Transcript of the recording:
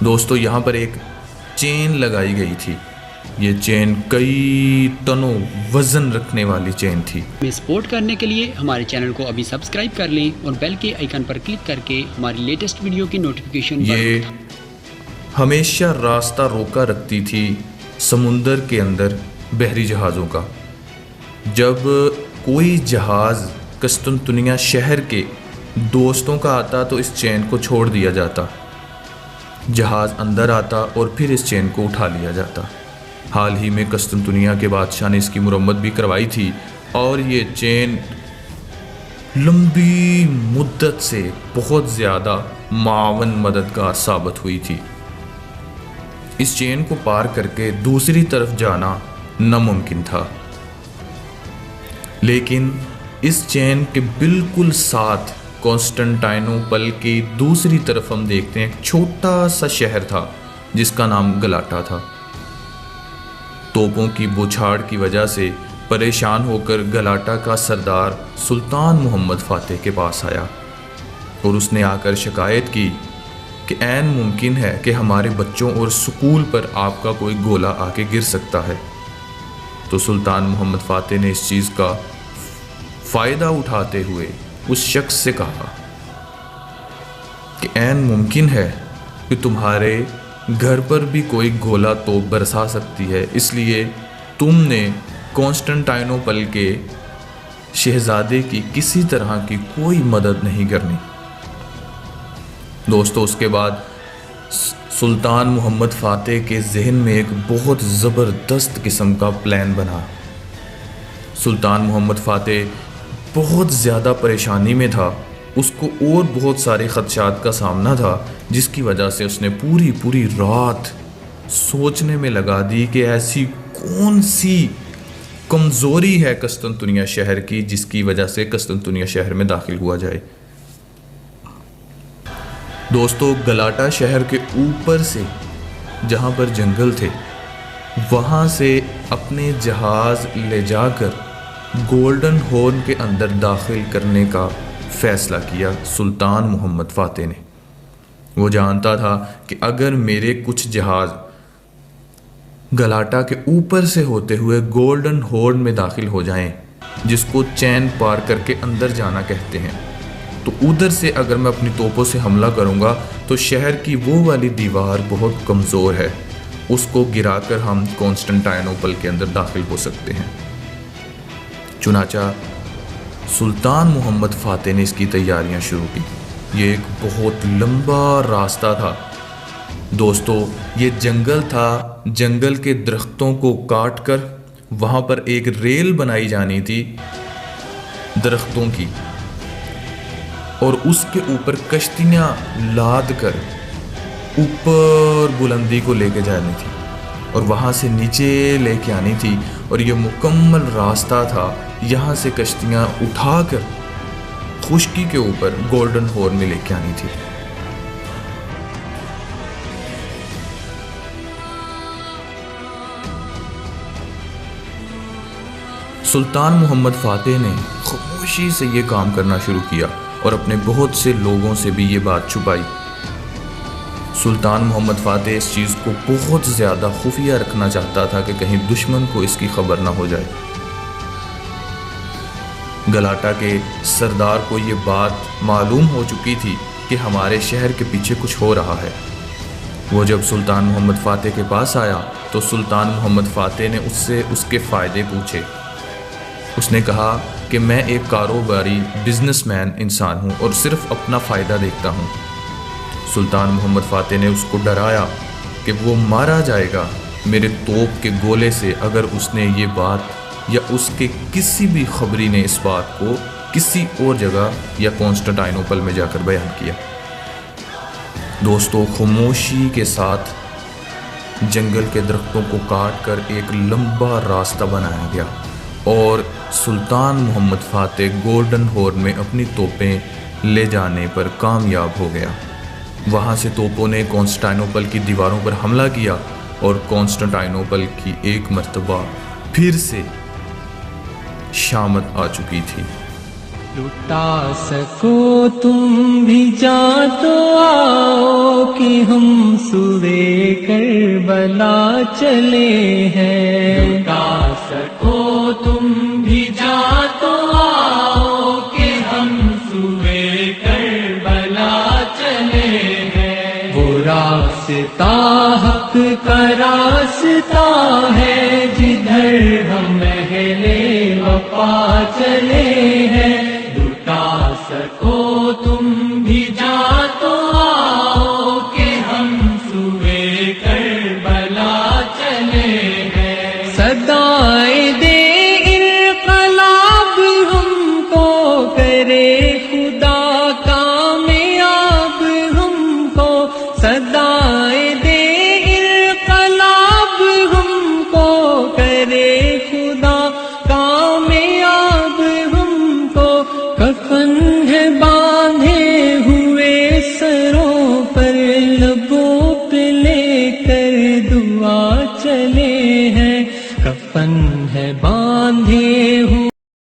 दोस्तों यहाँ पर एक चेन लगाई गई थी। ये चेन कई टनों वज़न रखने वाली चेन थी। हमें सपोर्ट करने के लिए हमारे चैनल को अभी सब्सक्राइब कर लें और बेल के आइकन पर क्लिक करके हमारी लेटेस्ट वीडियो की नोटिफिकेशन ये हमेशा रास्ता रोका रखती थी समुंदर के अंदर बहरी जहाज़ों का। जब कोई जहाज़ कस्तुनतुनिया शहर के दोस्तों का आता तो इस चेन को छोड़ दिया जाता, जहाज़ अंदर आता और फिर इस चेन को उठा लिया जाता। हाल ही में कस्तुनतुनिया के बादशाह ने इसकी मुरम्मत भी करवाई थी और ये चेन लंबी मुद्दत से बहुत ज़्यादा मावन मददगार साबित हुई थी। इस चेन को पार करके दूसरी तरफ जाना नामुमकिन था, लेकिन इस चेन के बिल्कुल साथ कॉन्स्टेंटाइनोपल की दूसरी तरफ हम देखते हैं एक छोटा सा शहर था जिसका नाम गलाटा था। तोपों की बौछार की वजह से परेशान होकर गलाटा का सरदार सुल्तान मोहम्मद फ़ातेह के पास आया और उसने आकर शिकायत की कि ऐन मुमकिन है कि हमारे बच्चों और स्कूल पर आपका कोई गोला आके गिर सकता है। तो सुल्तान मोहम्मद फ़ातेह ने इस चीज़ का फ़ायदा उठाते हुए उस शख्स से कहा कि ऐन मुमकिन है कि तुम्हारे घर पर भी कोई गोला तोप बरसा सकती है, इसलिए तुमने कॉन्स्टेंटाइनोपल के शहजादे की किसी तरह की कोई मदद नहीं करनी। दोस्तों उसके बाद सुल्तान मोहम्मद फ़ातेह के जहन में एक बहुत ज़बरदस्त किस्म का प्लान बना। सुल्तान मोहम्मद फ़ातेह बहुत ज़्यादा परेशानी में था, उसको और बहुत सारे ख़दशात का सामना था, जिसकी वजह से उसने पूरी रात सोचने में लगा दी कि ऐसी कौन सी कमज़ोरी है कस्तुनतुनिया शहर की जिसकी वजह से कस्तुनतुनिया शहर में दाखिल हुआ जाए। दोस्तों गलाटा शहर के ऊपर से जहाँ पर जंगल थे वहाँ से अपने जहाज़ ले जाकर गोल्डन हॉर्न के अंदर दाखिल करने का फ़ैसला किया सुल्तान मोहम्मद फ़ातेह ने। वो जानता था कि अगर मेरे कुछ जहाज़ गलाटा के ऊपर से होते हुए गोल्डन हॉर्न में दाखिल हो जाएं, जिसको चैन पार करके अंदर जाना कहते हैं, तो उधर से अगर मैं अपनी तोपों से हमला करूंगा तो शहर की वो वाली दीवार बहुत कमज़ोर है, उसको गिराकर हम कॉन्स्टेंटाइनोपल के अंदर दाखिल हो सकते हैं। चुनाचा सुल्तान मोहम्मद फ़ातेह ने इसकी तैयारियां शुरू की। ये एक बहुत लंबा रास्ता था दोस्तों, ये जंगल था, जंगल के दरख्तों को काट कर वहाँ पर एक रेल बनाई जानी थी दरख्तों की, और उसके ऊपर कश्तियाँ लाद कर ऊपर बुलंदी को लेके जानी थी और वहाँ से नीचे लेके आनी थी, और ये मुकम्मल रास्ता था यहाँ से कश्तियाँ उठाकर खुश्की के ऊपर गोल्डन हॉर्न में लेके आनी थी। सुल्तान मोहम्मद फ़ातेह ने खामोशी से ये काम करना शुरू किया और अपने बहुत से लोगों से भी ये बात छुपाई। सुल्तान मोहम्मद फ़ातेह इस चीज़ को बहुत ज़्यादा खुफिया रखना चाहता था कि कहीं दुश्मन को इसकी खबर ना हो जाए। गलाटा के सरदार को ये बात मालूम हो चुकी थी कि हमारे शहर के पीछे कुछ हो रहा है। वो जब सुल्तान मोहम्मद फ़ातेह के पास आया तो सुल्तान मोहम्मद फ़ातेह ने उससे उसके फ़ायदे पूछे। उसने कहा कि मैं एक कारोबारी बिजनेसमैन इंसान हूँ और सिर्फ अपना फ़ायदा देखता हूँ। सुल्तान मोहम्मद फ़ातेह ने उसको डराया कि वो मारा जाएगा मेरे तोप के गोले से अगर उसने ये बात या उसके किसी भी खबरी ने इस बात को किसी और जगह या कॉन्स्टेंटाइनोपल में जाकर बयान किया। दोस्तों खामोशी के साथ जंगल के दरख्तों को काट कर एक लंबा रास्ता बनाया गया और सुल्तान मोहम्मद फ़ातेह गोल्डन हॉर्न में अपनी तोपें ले जाने पर कामयाब हो गया। वहाँ से तोपों ने कॉन्स्टेंटाइनोपल की दीवारों पर हमला किया और कॉन्स्टेंटाइनोपल की एक मर्तबा फिर से शामत आ चुकी थी। لٹا سکو تم بھی جان تو آؤ کہ ہم سوئے کربلا چلے ہیں، لٹا سکو تم بھی جان تو آؤ کہ ہم سوئے کربلا چلے ہیں، وہ راستہ حق کا راستہ ہے جدھر ہم اہل وفا چلے ہیں، لٹا سکو تم بھی جان تو آؤ کہ ہم سوئے کربلا چلے ہیں، صدائیں دے انقلاب ہم کو کرے خدا کامیاب ہم کو، صدائیں دے انقلاب ہم کو کرے خدا کامیاب ہم کو، کفن ہے باندھے ہوئے سروں پر لبوں پہ لے کر دعا چلے ہیں، کفن ہے باندھے ہوئے